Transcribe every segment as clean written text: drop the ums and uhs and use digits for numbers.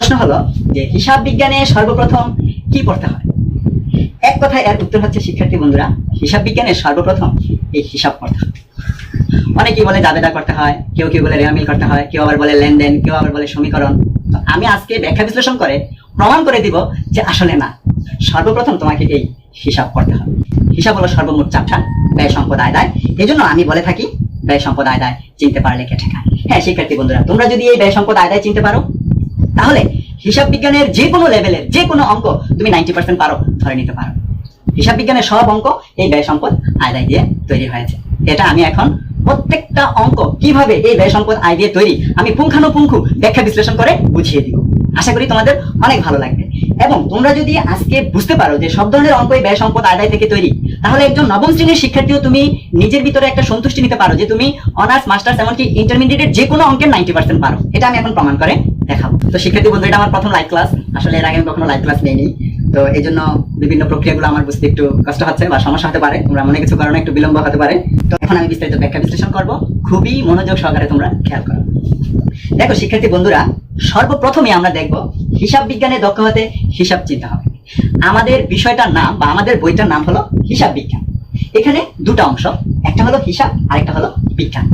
প্রশ্ন হলো যে হিসাব বিজ্ঞানে সর্বপ্রথম কি পড়তে হয়। এক কথায় এর উত্তর হচ্ছে শিক্ষার্থী বন্ধুরা, হিসাব বিজ্ঞানে সর্বপ্রথম এই হিসাব পড়তে হয়। অনেকেই বলে জাবেদা করতে হয়, কেউ কেউ বলে রেওয়ামিল করতে হয়, কেউ আবার বলে লেনদেন, কেউ আবার বলে সমীকরণ। তো আমি আজকে ব্যাখ্যা বিশ্লেষণ করে প্রমাণ করে দিব যে আসলে না, সর্বপ্রথম তোমাকে এই হিসাব পড়তে হবে। হিসাব হলো সর্বমোট চাপটা, ব্যয় সম্পদ আয় দায়। এই জন্য আমি বলে থাকি ব্যয় সম্পদ আয় দায় চিনতে পারলে কে ঠেকায়। হ্যাঁ শিক্ষার্থী বন্ধুরা, তোমরা যদি এই ব্যয় সম্পদ আয় দায় চিনতে পারো, তাহলে হিসাব বিজ্ঞানের যে কোনো লেভেলের যে কোনো অঙ্ক তুমি 90% পারো ধরে নিতে পারো। হিসাব বিজ্ঞানের সব অঙ্ক এই ব্যয় সম্পদ আয় দায় দিয়ে তৈরি হয়েছে। এটা আমি এখন প্রত্যেকটা অঙ্ক কিভাবে এই ব্যয় সম্পদ আয় দিয়ে তৈরি আমি পুঙ্খানুপুঙ্খ ব্যাখ্যা বিশ্লেষণ করে বুঝিয়ে দিব। আশা করি তোমাদের অনেক ভালো লাগবে। এবং তোমরা যদি আজকে বুঝতে পারো যে সব ধরনের অঙ্ক এই ব্যয় সম্পদ আয় দায় থেকে তৈরি, তাহলে একজন নবম শ্রেণীর শিক্ষার্থীও তুমি নিজের ভিতরে একটা সন্তুষ্টি নিতে পারো যে তুমি অনার্স, মাস্টার্স, এমনকি ইন্টারমিডিয়েটের যে কোনো অঙ্কের 90% পারো। এটা আমি এখন প্রমাণ করে দেখাবো। তো শিক্ষার্থী বন্ধু, এটা আমার প্রথম লাইভ ক্লাস। আসলে এর আগে আমি কখনো লাইভ ক্লাস নেইনি, তো এই জন্য বিভিন্ন প্রক্রিয়াগুলো আমার বুঝতে একটু কষ্ট হচ্ছে বা সমস্যা হতে পারে, তোমরা মনে কিছু কারণে একটু বিলম্ব হতে পারে। তো এখন আমি বিস্তারিত ব্যাখ্যা বিশ্লেষণ করব, খুবই মনোযোগ সহকারে তোমরা খেয়াল করো। দেখো শিক্ষার্থী বন্ধুরা, সর্বপ্রথমে আমরা দেখব হিসাব বিজ্ঞানে দক্ষ হতে হিসাব চিন্তা হবে। আমাদের বিষয়টার নাম বা আমাদের বইটার নাম হলো হিসাব বিজ্ঞান। এখানে দুটো অংশ, একটা হলো হিসাব, আরেকটা হলো বিজ্ঞান।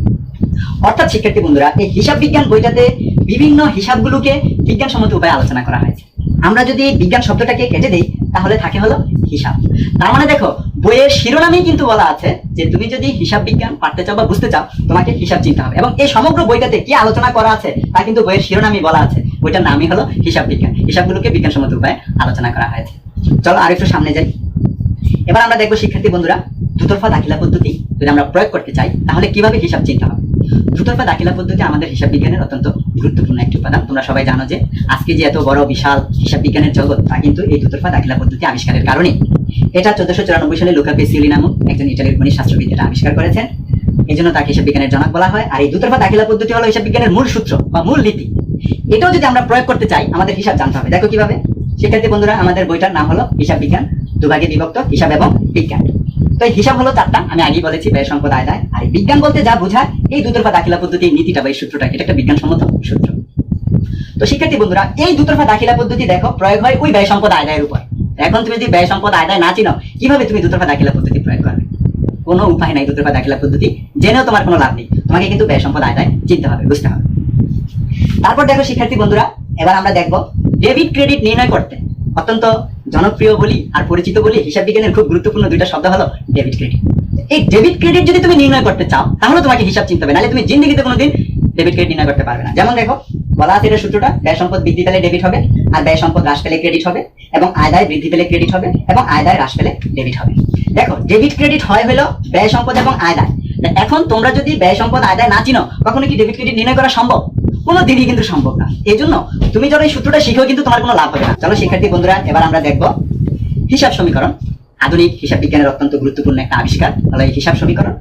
অর্থাৎ শিক্ষার্থী বন্ধুরা, এই হিসাব বিজ্ঞান বইটাতে বিভিন্ন হিসাবগুলোকে বিজ্ঞানসম্মত উপায়ে আলোচনা করা হয়েছে। আমরা যদি বিজ্ঞান শব্দটাকে কেটে দিই, তাহলে থাকে হলো হিসাব। তার মানে দেখো, বইয়ের শিরোনামেই কিন্তু বলা আছে যে তুমি যদি হিসাব বিজ্ঞান পড়তে চাও বা বুঝতে চাও, তোমাকে হিসাব চিনতে হবে। এবং এই সমগ্র বইটাতে কি আলোচনা করা আছে তা কিন্তু বইয়ের শিরোনামেই বলা আছে। বইটার নামই হলো হিসাব বিজ্ঞান। হিসাবগুলোকে বিজ্ঞানসম্মত উপায়ে আলোচনা করা হয়েছে। চলো আরেকটু সামনে যাই। এবার আমরা দেখবো শিক্ষার্থী বন্ধুরা, দুতরফা দাখিলা পদ্ধতি যদি আমরা প্রয়োগ করতে চাই, তাহলে কিভাবে হিসাব চিনতে হবে। দুতরফা দাখিলা পদ্ধতি আমাদের হিসাব বিজ্ঞানের অত্যন্ত গুরুত্বপূর্ণ একটি উপাদান। তোমরা সবাই জানো যে আজকে যে এত বড় বিশাল হিসাব বিজ্ঞানের জগৎ, তা কিন্তু এই দুতরফা দাখিলা পদ্ধতি আবিষ্কারের কারণে। এটা 1494 সালে লুকা পেসিওলি নামক একজন ইটালির গণিত শাস্ত্রবিদ এটা আবিষ্কার করেছেন। এই জন্য তাকে হিসাব বিজ্ঞানের জনক বলা হয়। আর এই দুতরফা দাখিলা পদ্ধতি হলো হিসাব বিজ্ঞানের মূল সূত্র বা মূল নীতি। এটাও যদি আমরা প্রয়োগ করতে চাই, আমাদের হিসাব জানতে হবে। দেখো কিভাবে। শিক্ষার্থী বন্ধুরা, আমাদের বইটার নাম হলো হিসাব বিজ্ঞান, দুভাগে বিভক্ত, হিসাব এবং বিজ্ঞান। তো এই হিসাব হলো চারটা, আমি আগেই বলেছি, ব্যয় সম্পদ আয় দায়। আর বিজ্ঞান বলতে যা বোঝায় এই দুতরফা দাখিলা পদ্ধতির নীতিটা বা এই সূত্রটা, এটা একটা বিজ্ঞানসম্মত সূত্র। তো শিক্ষার্থী বন্ধুরা, এই দুতরফা দাখিলা পদ্ধতি দেখো প্রয়োগ হয় ওই ব্যয় সম্পদ আয় দায়ের উপর। এখন তুমি যদি ব্যয় সম্পদ আয় দায় না চিনো, কিভাবে তুমি দুতরফা দাখিলা পদ্ধতি প্রয়োগ করবে? কোনো উপায় নাই দুতরফা দাখিলা পদ্ধতি জেনেও তোমার কোনো লাভ নেই। তোমাকে কিন্তু ব্যয় সম্পদ আয় দায় চিনতে হবে, বুঝতে হবে। তারপর দেখো শিক্ষার্থী বন্ধুরা, এবার আমরা দেখবো ডেবিট ক্রেডিট নির্ণয় করতে অত্যন্ত জনপ্রিয় বলি আর পরিচিত বলি হিসাব বিজ্ঞানের খুব গুরুত্বপূর্ণ দুইটা শব্দ হলো ডেবিট ক্রেডিট। এই ডেবিট ক্রেডিট যদি তুমি নির্ণয় করতে চাও, তাহলে তোমাকে হিসাব চিনতে হবে, নাহলে তুমি জিন্দেগিতে কোনোদিন ডেবিট ক্রেডিট নির্ণয় করতে পারবে না। যেমন দেখো বলা আছে এটা সূত্রটা, ব্যয় সম্পদ বৃদ্ধি পেলে ডেবিট হবে, আর ব্যয় সম্পদ হ্রাস পেলে ক্রেডিট হবে, এবং আয় দায় বৃদ্ধি পেলে ক্রেডিট হবে, এবং আয় দায় হ্রাস পেলে ডেবিট হবে। দেখো ডেবিট ক্রেডিট হয় হলো ব্যয় সম্পদ এবং আয় দায়। এখন তোমরা যদি ব্যয় সম্পদ আয় দায় না চিনো, কখনো কি ডেবিট ক্রেডিট নির্ণয় করা সম্ভব? কোনো দিনই কিন্তু সম্ভব না। এই জন্য তুমি যখন এই সূত্রটা শিখেও কিন্তু তোমার কোনো লাভ হবে না। চলো শিক্ষার্থী বন্ধুরা, এবার আমরা দেখবো হিসাব সমীকরণ। আধুনিক হিসাব বিজ্ঞানের অত্যন্ত গুরুত্বপূর্ণ একটা আবিষ্কার হলো এই হিসাব সমীকরণ।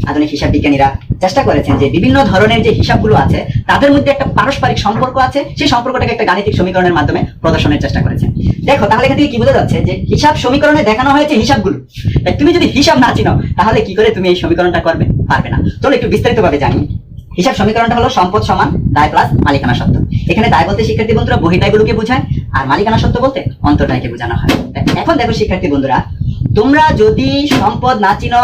আধুনিক হিসাব বিজ্ঞানীরা চেষ্টা করেছেন যে বিভিন্ন ধরনের যে হিসাবগুলো আছে তাদের মধ্যে একটা পারস্পরিক সম্পর্ক আছে, সেই সম্পর্কটাকে একটা গাণিতিক সমীকরণের মাধ্যমে প্রদর্শনের চেষ্টা করেছেন। দেখো তাহলে এখান থেকে কি বোঝা যাচ্ছে যে হিসাব সমীকরণে দেখানো হয়েছে হিসাবগুলো। তুমি যদি হিসাব না চিনো, তাহলে কি করে তুমি এই সমীকরণটা করবে? পারবে না। চলো একটু বিস্তারিতভাবে জানি। হিসাব সমীকরণটা হলো সম্পদ সমান দায় প্লাস মালিকানা সত্ত্ব। এখানে দায় বলতে শিক্ষার্থী বন্ধুরা বহির্দায়গুলোকে বোঝায়, আর মালিকানা সত্ত্ব বলতে অন্তর্দায়কে বোঝানো হয়। এখন দেখো শিক্ষার্থী বন্ধুরা, তোমরা যদি সম্পদ না চিনো,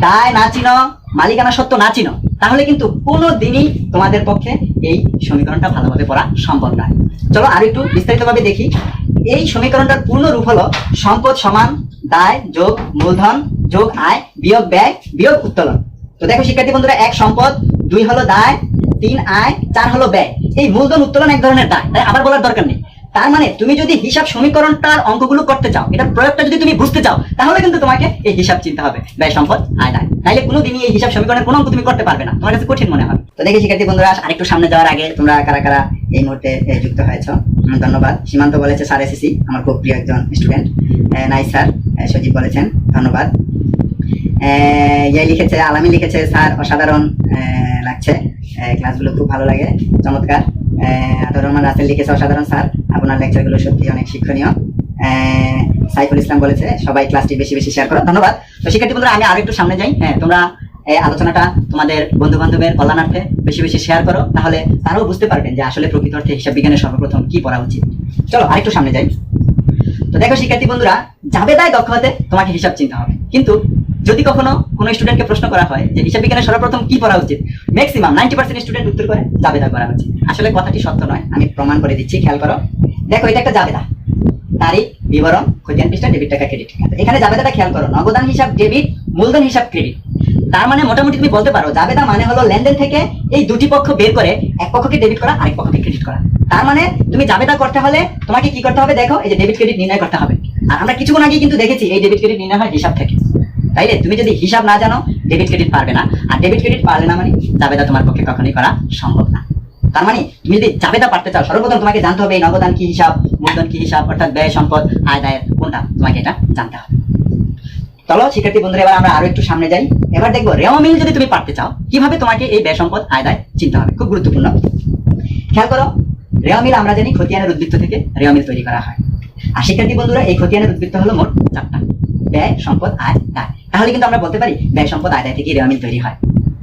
দায় না চিনো, মালিকানা সত্ত্ব না চিনো, তাহলে কিন্তু কোনো দিনই তোমাদের পক্ষে এই সমীকরণটা ভালোভাবে পড়া সম্ভব নয়। চলো আর একটু বিস্তারিতভাবে দেখি। এই সমীকরণটার পূর্ণ রূপ হলো সম্পদ সমান দায় যোগ মূলধন যোগ আয় বিয়োগ ব্যয় বিয়োগ উত্তোলন। তো দেখো শিক্ষার্থী বন্ধুরা, 1 সম্পদ, 2 হলো দায়, 3 আয়, 4 হলো ব্যয়। এই মূলধন উত্তোলন এক ধরনের দায়, তাই আবার বলার দরকার নেই। তার মানে তুমি যদি হিসাব সমীকরণটার অঙ্কগুলো করতে চাও, এটার প্রয়োগটা যদি তুমি বুঝতে চাও, তাহলে কিন্তু তোমাকে এই হিসাব চিনতে হবে, ব্যয় সম্পদ আয় দায়। নাইলে কোনোদিনই এই হিসাব সমীকরণের কোনো অঙ্ক তুমি করতে পারবে না, তোমার কাছে কঠিন মনে হবে। তো দেখি শিক্ষার্থী বন্ধুরা, আরেকটু সামনে যাওয়ার আগে তোমরা কারা কারা এই মুহূর্তে যুক্ত হয়েছো ধন্যবাদ। সীমান্ত বলেছে স্যার এসেছি, আমার খুব প্রিয় একজন স্টুডেন্ট। নাই স্যার। সজীব বলেছেন ধন্যবাদ। ইয়ে লিখেছে, আলামি লিখেছে স্যার অসাধারণ লাগছে, ক্লাসগুলো খুব ভালো লাগে, চমৎকার। আতর রহমান রাসেল লিখেছে অসাধারণ স্যার, আপনার লেকচারগুলো সত্যি অনেক শিক্ষণীয়। সাইফুল ইসলাম বলেছে সবাই ক্লাসটি বেশি বেশি শেয়ার করো, ধন্যবাদ। তো শিক্ষার্থী বন্ধুরা, আমি আরেকটু সামনে যাই। হ্যাঁ, তোমরা এই আলোচনাটা তোমাদের বন্ধু বান্ধবের কল্যাণার্থে বেশি বেশি শেয়ার করো, তাহলে তারাও বুঝতে পারবেন যে আসলে প্রকৃত অর্থে হিসাব বিজ্ঞানের সর্বপ্রথম কি পড়া উচিত। চলো আরেকটু সামনে যাই। তো দেখো শিক্ষার্থী বন্ধুরা, জাবেদায় দক্ষ হতে তোমাকে হিসাব চিনতে হবে। কিন্তু যদি কখনো কোনো স্টুডেন্টকে প্রশ্ন করা হয় যে হিসাব বিজ্ঞানের সর্বপ্রথম কি পড়া উচিত, ম্যাক্সিমাম 90% স্টুডেন্ট উত্তর করে জাবেদা করা উচিত। আসলে কথাটি সত্য নয়, আমি প্রমাণ করে দিচ্ছি, খেয়াল করো। দেখো এটা একটা জাবেদা, তারিখ, বিবরণ, খতিয়ান পৃষ্ঠা, ডেবিট টাকা, ক্রেডিট টাকা। এখানে জাবেদাটা খেয়াল করো, নগদান হিসাব ডেবিট, মূলধন হিসাব ক্রেডিট। তার মানে মোটামুটি তুমি বলতে পারো জাবেদা মানে হলো লেনদেন থেকে এই দুটি পক্ষ বের করে এক পক্ষকে ডেবিট করা, আরেক পক্ষকে ক্রেডিট করা। তার মানে তুমি জাবেদা করতে হলে তোমাকে কি করতে হবে, দেখো এই যে ডেবিট ক্রেডিট নির্ণয় করতে হবে। আর আমরা কিছুক্ষণ আগে কিন্তু দেখেছি এই ডেবিট ক্রেডিট নির্ণয় হয় হিসাব থেকে। তাইলে তুমি যদি হিসাব না জানো ডেবিট ক্রেডিট পারবে না, আর ডেবিট ক্রেডিট পারলে না মানে জাবেদা তোমার পক্ষে কখনোই করা সম্ভব না। তার মানে তুমি যদি জাবেদা পারতে চাও সর্বপ্রথম তোমাকে জানতে হবে এই নগদান কি হিসাব, মূলধন কি হিসাব, অর্থাৎ ব্যয় সম্পদ আয় দায়ের কোনটা, তোমাকে এটা জানতে হবে। চলো শিক্ষার্থী বন্ধুরা, এবার আমরা আরো একটু সামনে যাই। এবার দেখবো রেওয়া মিল যদি তুমি পারতে চাও কিভাবে তোমাকে এই ব্যয় সম্পদ আয় দায় চিনতে হবে, খুব গুরুত্বপূর্ণ। খেয়াল করো, রেওয়া মিল আমরা জানি খতিয়ানের উদ্বৃত্ত থেকে রেওয়া মিল তৈরি করা হয়। আর শিক্ষার্থী বন্ধুরা, এই খতিয়ানের উদ্বৃত্ত হলো মোট 4টা, ব্যয় সম্পদ আয় দায়। তাহলে কিন্তু আমরা বলতে পারি ব্যয় সম্পদ আয় দায় থেকে রেওয়া মিল তৈরি হয়।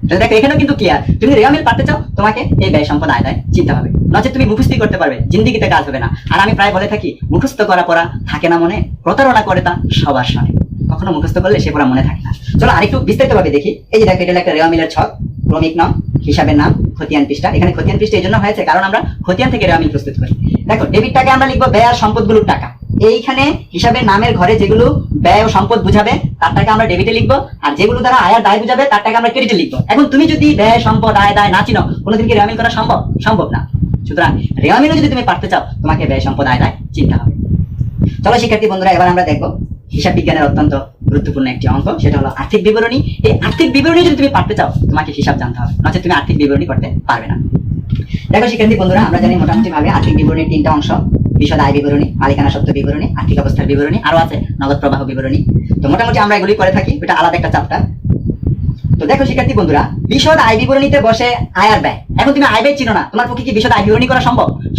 তাহলে দেখো এখানেও কিন্তু ক্লিয়ার, তুমি রেওয়া মিল পারতে চাও তোমাকে এই ব্যয় সম্পদ আয় দায় চিনতে হবে, নচেত তুমি মুখস্থি করতে পারবে জিন্দিগিতে কাজ হবে না। আর আমি প্রায় বলে থাকি মুখস্থ করা পড়া থাকে না মনে, প্রতারণা করে তা সবার সঙ্গে। কখনো মুখস্থ করলে সে পড়া মনে থাকে না। চলো আরেকটু বিস্তারিত ভাবে দেখি। এই যে দেখো এটা একটা রেওয়া মিলের ছক, ক্রমিক নাম, হিসাবের নাম, খতিয়ান পৃষ্ঠা। এখানে খতিয়ান পৃষ্ঠা এই জন্য হয়েছে কারণ আমরা খতিয়ান থেকে রেওয়া মিল প্রস্তুত করি। দেখো ডেবিট টাকা আমরা লিখবো ব্যয় আর সম্পদগুলোর টাকা। এইখানে হিসাবের নামের ঘরে যেগুলো ব্যয় ও সম্পদ বুঝাবে তার টাকা আমরা ডেবিটে লিখবো, আর যেগুলো দ্বারা আয় আর দায় বুঝাবে তার টাকা আমরা ক্রেডিটে লিখবো। এখন তুমি যদি ব্যয় সম্পদ আয় দায় না চিনো কোনোদিন কি রেওয়া মিল করা সম্ভব না। সুতরাং রেওয়া মিলও যদি তুমি পারতে চাও তোমাকে ব্যয় সম্পদ আয় দায় চিনতে হবে। চলো শিক্ষার্থী বন্ধুরা, এবার আমরা দেখবো হিসাব বিজ্ঞানের অত্যন্ত গুরুত্বপূর্ণ একটি অঙ্ক, সেটা হলো আর্থিক বিবরণী। এই আর্থিক বিবরণী যদি তুমি পারতে চাও তোমাকে হিসাব জানতে হবে, নচেত তুমি আর্থিক বিবরণী করতে পারবে না। দেখো শিক্ষার্থী বন্ধুরা, আমরা জানি মোটামুটি ভাবে আর্থিক বিবরণীর 3টা অংশ, বিশদ আয় বিবরণী, মালিকানা সত্ত্ব বিবরণী, আর্থিক অবস্থার বিবরণী, আরো আছে নগদ প্রবাহ বিবরণী। তো মোটামুটি আমরা এগুলি করে থাকি, এটা আলাদা একটা চ্যাপ্টার। তো দেখো শিক্ষার্থী বন্ধুরা, বিশদ আয় বিবরণীতে বসে আয় আর ব্যয়। এখন তুমি আয় ব্যয় চিনো না, তোমার পক্ষে কি বিশদ আয় বিবরণী করা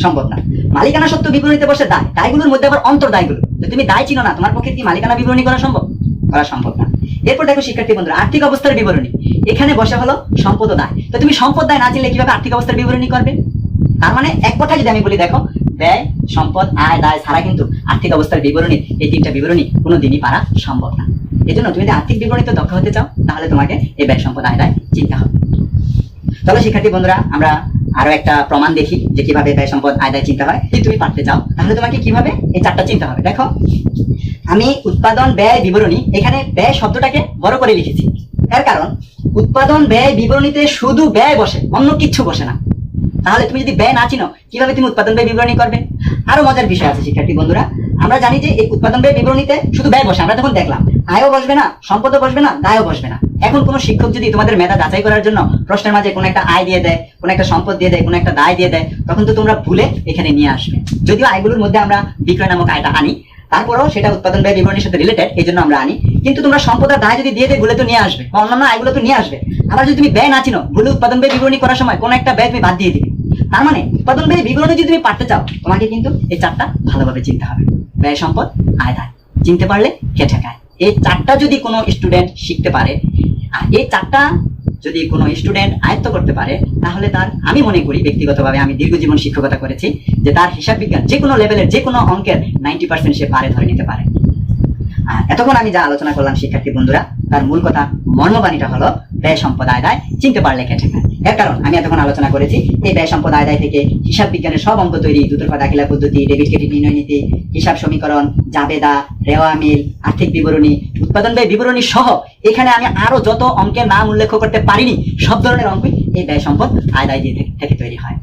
সম্ভব না। মালিকানা সত্ত্ব বিবরণীতে বসে দায়, দায়গুলোর মধ্যে আবার অন্তর্দায়গুলো, তো তুমি দায় চিনো না, তোমার পক্ষে কি মালিকানা বিবরণী করা সম্ভব না। এরপর দেখো শিক্ষার্থী বন্ধুরা, আর্থিক অবস্থার বিবরণী, এখানে বসে হলো সম্পদ ও দায়। তো তুমি সম্পদ দায় না চিনলে কিভাবে আর্থিক অবস্থার বিবরণী করবে? তার মানে এক কথা যদি আমি বলি, দেখো ব্যয় সম্পদ আয় দায় ছাড়া কিন্তু আর্থিক অবস্থার বিবরণী, এই 3টা বিবরণী কোনোদিনই পারা সম্ভব না। এই জন্য তুমি যদি আর্থিক বিবরণীতে দক্ষ হতে চাও তাহলে তোমাকে এই ব্যয় সম্পদ আয় দায় চিনতে হবে। চলো শিক্ষার্থী বন্ধুরা, আমরা আরো একটা প্রমাণ দেখি যে কিভাবে ব্যয় সম্পদ আয় দায় চিনতে হয়। যদি তুমি পারতে চাও তাহলে তোমাকে কিভাবে এই 4টা চিনতে হবে। দেখো আমি উৎপাদন ব্যয় বিবরণী, এখানে ব্যয় শব্দটাকে বড় করে লিখেছি। এর কারণ উৎপাদন ব্যয় বিবরণীতে শুধু ব্যয় বসে, অন্য কিছু বসে না। তাহলে তুমি যদি ব্যয় না চিনো কিভাবে তুমি উৎপাদন ব্যয় বিবরণী করবে? আরো মজার বিষয় আছে শিক্ষার্থী বন্ধুরা, আমরা জানি যে এই উৎপাদন ব্যয় বিবরণীতে শুধু ব্যয় বসে, আমরা তখন দেখলাম আয়ও বসবে না, সম্পদও বসবে না, দায়ও বসবে না। এখন কোনো শিক্ষক যদি তোমাদের মেধা যাচাই করার জন্য প্রশ্নের মাঝে কোনো একটা আয় দিয়ে দেয়, কোনো একটা সম্পদ দিয়ে দেয়, কোনো একটা দায় দিয়ে দেয়, তখন তো তোমরা ভুলে এখানে নিয়ে আসবে। যদিও আয়গুলোর মধ্যে আমরা বিক্রয় নামক আয়টা আনি, তারপরেও সেটা উৎপাদন ব্যয় বিবরণীর সাথে রিলেটেড, এই জন্য আমরা আনি। কিন্তু তোমরা সম্পদ আর দায় যদি দিয়ে দেয় ভুলে তো নিয়ে আসবে, বা অন্যান্য আয়গুলো তো নিয়ে আসবে। আবার যদি তুমি ব্যয় না চিনো, ভুলে উৎপাদন ব্যয় বিবরণী করার সময় কোনো একটা ব্যয় তুমি বাদ দিয়ে দিবে। তার মানে উৎপাদন ব্যয় বিবরণী যদি তুমি পারতে চাও তোমাকে কিন্তু এই 4টা ভালোভাবে চিনতে হবে। ব্যয় সম্পদ আয় দায় চিনতে পারলে কে ঠেকায়। এই 4টা যদি কোনো স্টুডেন্ট শিখতে পারে, আর এই 4টা যদি কোনো স্টুডেন্ট আয়ত্ত করতে পারে, তাহলে তার, আমি মনে করি ব্যক্তিগতভাবে, আমি দীর্ঘজীবন শিক্ষকতা করেছি, যে তার হিসাব বিজ্ঞান যে কোনো লেভেলের যে কোনো অঙ্কের 90% সে পারে ধরে নিতে পারে। আর এতক্ষণ আমি যা আলোচনা করলাম শিক্ষার্থী বন্ধুরা, তার মূল কথা, মর্মবাণীটা হলো ব্যয় সম্পদ আয় দায় চিনতে পারলে কে ঠেকায়। এর কারণ আমি এতক্ষণ আলোচনা করেছি এই ব্যয় সম্পদ আয় দায় থেকে হিসাব বিজ্ঞানের সব অঙ্ক তৈরি, দুতরফা দাখিলা পদ্ধতি, ডেবিট ক্রেডিট নির্ণয় নীতি, হিসাব সমীকরণ, জাবেদা, রেওয়া মিল, আর্থিক বিবরণী, উৎপাদন ব্যয় বিবরণী সহ এখানে আমি আরো যত অঙ্কের নাম উল্লেখ করতে পারিনি সব ধরনের অঙ্কই এই ব্যয় সম্পদ আয় দায় থেকে তৈরি হয়।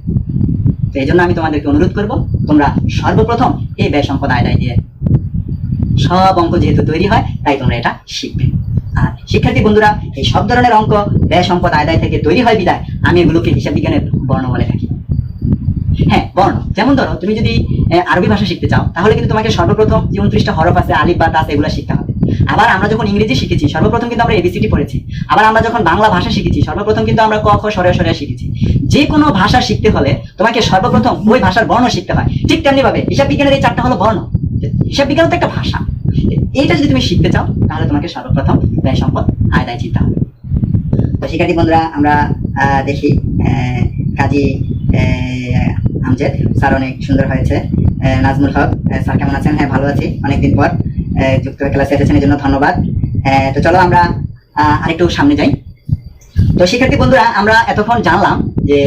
তো এই জন্য আমি তোমাদেরকে অনুরোধ করব, তোমরা সর্বপ্রথম এই ব্যয় সম্পদ আয় দায় দিয়ে সব অঙ্ক যেহেতু তৈরি হয় তাই তোমরা এটা শিখবে। আর শিক্ষার্থী বন্ধুরা, এই সব ধরনের অঙ্ক ব্যয় সম্পদ আয় দায় থেকে তৈরি হয় বিদায় আমি এগুলোকে হিসাব বিজ্ঞানের বর্ণ বলে থাকি। হ্যাঁ, বর্ণ, যেমন ধরো তুমি যদি আরবি ভাষা শিখতে চাও তাহলে কিন্তু তোমাকে সর্বপ্রথম যে 29টা হরফ আছে, আলিফ বা তাস, এগুলো শিখতে হবে। আবার আমরা যখন ইংরেজি শিখেছি সর্বপ্রথম কিন্তু আমরা এবিসিডি পড়েছি। আবার আমরা যখন বাংলা ভাষা শিখেছি সর্বপ্রথম কিন্তু আমরা ক খ সরে সরে শিখেছি। যে কোনো ভাষা শিখতে হলে তোমাকে সর্বপ্রথম ওই ভাষার বর্ণ শিখতে হয়। ঠিক তেমনি ভাবে হিসাব বিজ্ঞানের এই 4টা হলো বর্ণ। হিসাব বিজ্ঞান তো একটা ভাষা, এইটা যদি তুমি শিখতে চাও তাহলে তোমাকে সর্বপ্রথম ব্যয় সম্পদ আয় দায় চিন্তা হবে। তো শিক্ষার্থী বন্ধুরা, আমরা দেখি কাজী আমজেদ স্যার অনেক সুন্দর হয়েছে নাজমুল হক স্যার কেমন আছেন? হ্যাঁ, ভালো আছি, অনেকদিন পর যুক্ত হয়ে ক্লাসে এসেছেন, এই জন্য ধন্যবাদ। তো চলো আমরা আরেকটু সামনে যাই। তো শিক্ষার্থী বন্ধুরা, আমরা এতক্ষণ জানলাম যে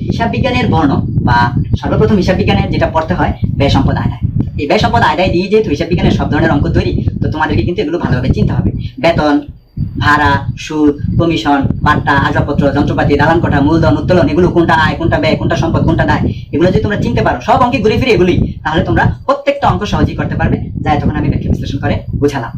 হিসাব বিজ্ঞানের বর্ণ বা সর্বপ্রথম হিসাব বিজ্ঞানের যেটা পড়তে হয় ব্যয় সম্পদ আদায়। এই ব্যয় সম্পদ আদায় দিয়ে যেহেতু হিসাব বিজ্ঞানের সব ধরনের অঙ্ক তৈরি, তো তোমাদেরকে কিন্তু এগুলো ভালোভাবে চিনতে হবে। বেতন, ভাড়া, সুদ, কমিশন, পাট্টা, আসবাবপত্র, যন্ত্রপাতি, দালান কোঠা, মূলধন, উত্তোলন, এগুলো কোনটা আয়, কোনটা ব্যয়, কোনটা সম্পদ, কোনটা দায়, এগুলো যদি তোমরা চিনতে পারো, সব অঙ্কে ঘুরে ফিরে এগুলি, তাহলে তোমরা প্রত্যেকটা অঙ্ক সহজেই করতে পারবে, যা তখন আমি ব্যাখ্যা বিশ্লেষণ করে বুঝালাম।